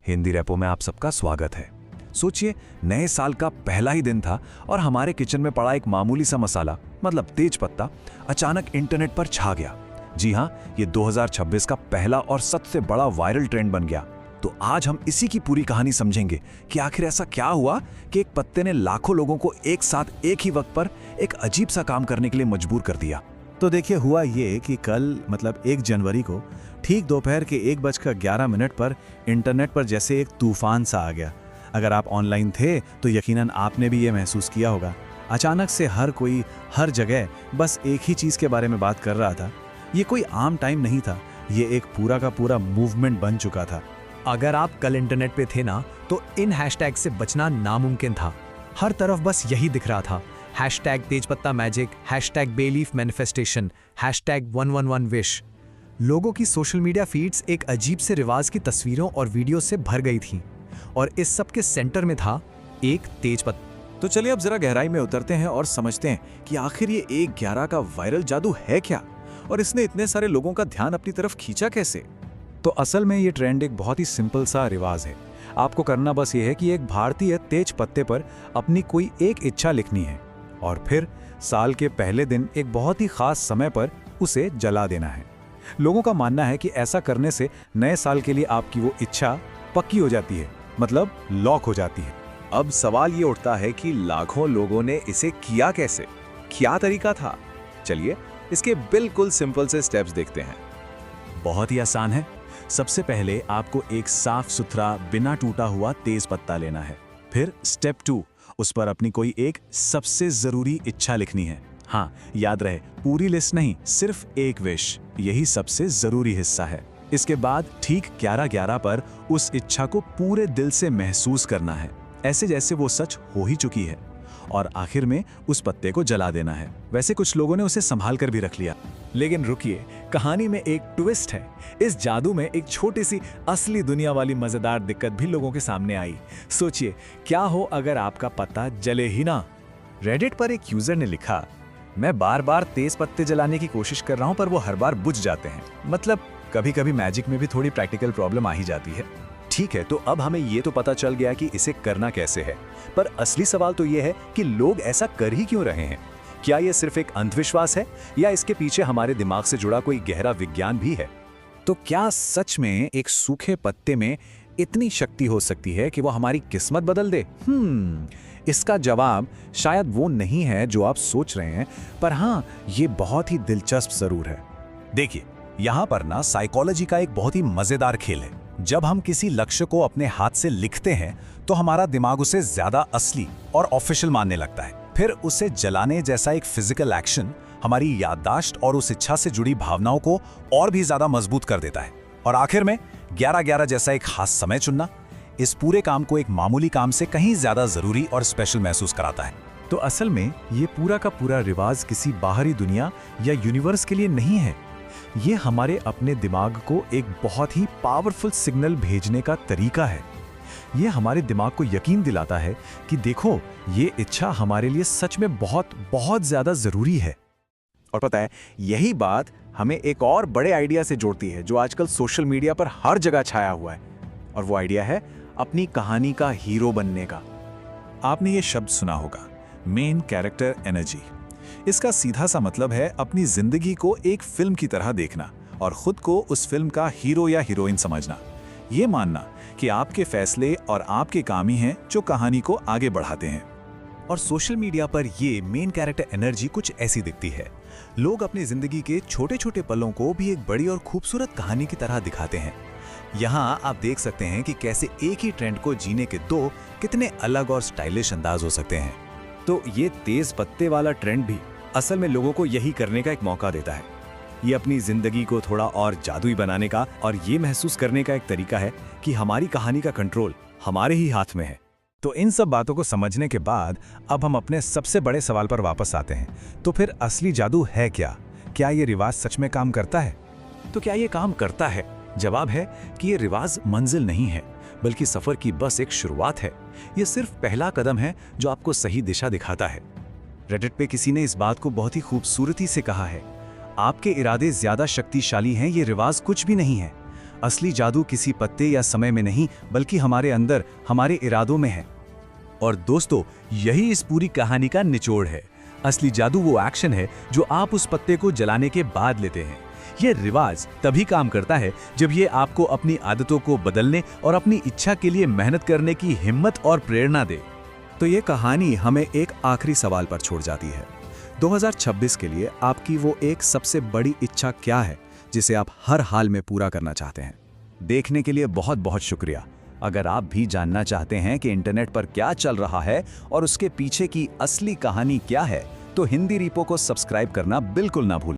Hindi rapport में आप सबका स्वागत है। सोचिए, नए साल का पहला ही दिन था और हमारे किचन में पड़ा एक मामूली सा मसाला मतलब तेज पत्ता अचानक इंटरनेट पर छा गया। जी हाँ, ये 2026 का पहला और सबसे बड़ा वायरल ट्रेंड बन गया। तो आज हम इसी की पूरी कहानी समझेंगे कि आखिर ऐसा क्या हुआ कि एक पत्ते ने लाखों लोगों को एक साथ एक ही वक्त पर एक अजीब सा काम करने के लिए मजबूर कर दिया। तो देखिए, हुआ ये कि कल मतलब 1 जनवरी को ठीक दोपहर के 1:11 पर इंटरनेट पर जैसे एक तूफान सा आ गया। अगर आप ऑनलाइन थे तो यकीनन आपने भी ये महसूस किया होगा। अचानक से हर कोई हर जगह बस एक ही चीज़ के बारे में बात कर रहा था। ये कोई आम टाइम नहीं था, ये एक पूरा का पूरा मूवमेंट बन चुका था। अगर आप कल इंटरनेट पे थे ना, तो इन हैशटैग से बचना नामुमकिन था। हर तरफ बस यही दिख रहा था, हैशटैग तेजपत्ता magic, hashtag बेलीफ manifestation, hashtag 111 wish. लोगों की सोशल मीडिया फीड्स एक अजीब से रिवाज की तस्वीरों और वीडियो से भर गई थीं, और इस सब के सेंटर में था एक तेजपत्ता। तो चलिए अब जरा गहराई में उतरते हैं और समझते हैं कि आखिर ये 1/11 का वायरल जादू है क्या, और इसने इतने सारे लोगों का ध्यान अपनी तरफ खींचा कैसे। तो असल में ये ट्रेंड एक बहुत ही सिंपल सा रिवाज है। आपको करना बस ये है कि एक भारतीय तेज पत्ते पर अपनी कोई एक इच्छा लिखनी है और फिर साल के पहले दिन एक बहुत ही खास समय पर उसे जला देना है। लोगों का मानना है कि ऐसा करने से नए साल के लिए आपकी वो इच्छा पक्की हो जाती है, मतलब लॉक हो जाती है। अब सवाल ये उठता है कि लाखों लोगों ने इसे किया कैसे, क्या तरीका था। चलिए इसके बिल्कुल सिंपल से स्टेप्स देखते हैं। बहुत ही आसान है। सबसे पहले आपको एक साफ सुथरा बिना टूटा हुआ तेज पत्ता लेना है। फिर स्टेप 2, उस पर अपनी कोई एक सबसे जरूरी इच्छा लिखनी है। हाँ, याद रहे, पूरी लिस्ट नहीं, सिर्फ एक विश, यही सबसे जरूरी हिस्सा है। इसके बाद ठीक 11/11 पर उस इच्छा को पूरे दिल से महसूस करना है, ऐसे जैसे वो सच हो ही चुकी है, और आखिर में उस पत्ते को जला देना है। वैसे कुछ लोगों ने उसे संभाल कर भी रख लिया। लेकिन रुकिए, कहानी में एक ट्विस्ट है। इस जादू में एक छोटी सी असली दुनिया वाली मजेदार दिक्कत भी लोगों के सामने आई। सोचिए, क्या हो अगर आपका पत्ता जले ही ना। रेडिट पर एक यूजर ने लिखा, मैं बार बार तेज पत्ते जलाने की कोशिश कर रहा हूं पर वो हर बार बुझ जाते हैं। मतलब कभी कभी मैजिक में भी थोड़ी प्रैक्टिकल प्रॉब्लम आ ही जाती है। ठीक है, तो अब हमें ये तो पता चल गया कि इसे करना कैसे है, पर असली सवाल तो ये है कि लोग ऐसा कर ही क्यों रहे हैं। क्या ये सिर्फ एक अंधविश्वास है या इसके पीछे हमारे दिमाग से जुड़ा कोई गहरा विज्ञान भी है। तो क्या सच में एक सूखे पत्ते में इतनी शक्ति हो सकती है कि वो हमारी किस्मत बदल दे? इसका जवाब शायद वो नहीं है जो आप सोच रहे हैं, पर हाँ, ये बहुत ही दिलचस्प जरूर है। देखिए, यहाँ पर ना साइकोलॉजी का एक बहुत ही मजेदार खेल है। जब हम किसी लक्ष्य को अपने हाथ से लिखते हैं तो हमारा दिमाग उसे ज्यादा असली और ऑफिशियल मानने लगता है। फिर उसे जलाने जैसा एक फिजिकल एक्शन हमारी याददाश्त और उस इच्छा से जुड़ी भावनाओं को और भी ज्यादा मजबूत कर देता है। और आखिर में 11/11 जैसा एक खास समय चुनना इस पूरे काम को एक मामूली काम से कहीं ज्यादा जरूरी और स्पेशल महसूस कराता है। तो असल में ये पूरा का पूरा रिवाज किसी बाहरी दुनिया या यूनिवर्स के लिए नहीं है। ये हमारे अपने दिमाग को एक बहुत ही पावरफुल सिग्नल भेजने का तरीका है। ये हमारे दिमाग को यकीन दिलाता है कि देखो, ये इच्छा हमारे लिए सच में बहुत बहुत ज्यादा जरूरी है। और पता है, यही बात हमें एक और बड़े आइडिया से जोड़ती है जो आजकल सोशल मीडिया पर हर जगह छाया हुआ है, और वो आइडिया है अपनी कहानी का हीरो बनने का। आपने ये शब्द सुना होगा, मेन कैरेक्टर एनर्जी। इसका सीधा सा मतलब है अपनी जिंदगी को एक फिल्म की तरह देखना और खुद को उस फिल्म का हीरो या हीरोइन समझना। ये मानना कि आपके फैसले और आपके काम ही हैं जो कहानी को आगे बढ़ाते हैं। और सोशल मीडिया पर ये मेन कैरेक्टर एनर्जी कुछ ऐसी दिखती है। लोग अपनी जिंदगी के छोटे छोटे पलों को भी एक बड़ी और खूबसूरत कहानी की तरह दिखाते हैं। यहाँ आप देख सकते हैं कि कैसे एक ही ट्रेंड को जीने के दो कितने अलग और स्टाइलिश अंदाज हो सकते हैं। तो ये तेज पत्ते वाला ट्रेंड भी असल में लोगों को यही करने का एक मौका देता है। ये अपनी जिंदगी को थोड़ा और जादुई बनाने का और ये महसूस करने का एक तरीका है कि हमारी कहानी का कंट्रोल हमारे ही हाथ में है। तो इन सब बातों को समझने के बाद अब हम अपने सबसे बड़े सवाल पर वापस आते हैं। तो फिर असली जादू है क्या? क्या ये रिवाज सच में काम करता है? तो क्या ये काम करता है? जवाब है कि ये रिवाज मंजिल नहीं है, बल्कि सफर की बस एक शुरुआत है। ये सिर्फ पहला कदम है जो आपको सही दिशा दिखाता है। रेडिट पे किसी ने इस बात को बहुत ही खूबसूरती से कहा है, आपके इरादे ज्यादा शक्तिशाली हैं, ये रिवाज कुछ भी नहीं है। असली जादू किसी पत्ते या समय में नहीं, बल्कि हमारे अंदर, हमारे इरादों में है। और दोस्तों, यही इस पूरी कहानी का निचोड़ है। असली जादू वो एक्शन है जो आप उस पत्ते को जलाने के बाद लेते हैं। यह रिवाज तभी काम करता है जब ये आपको अपनी आदतों को बदलने और अपनी इच्छा के लिए मेहनत करने की हिम्मत और प्रेरणा दे। तो ये कहानी हमें एक आखिरी सवाल पर छोड़ जाती है। 2026 के लिए आपकी वो एक सबसे बड़ी इच्छा क्या है जिसे आप हर हाल में पूरा करना चाहते हैं? देखने के लिए बहुत बहुत शुक्रिया। अगर आप भी जानना चाहते हैं कि इंटरनेट पर क्या चल रहा है और उसके पीछे की असली कहानी क्या है, तो हिंदी रिपो को सब्सक्राइब करना बिल्कुल ना भूलें।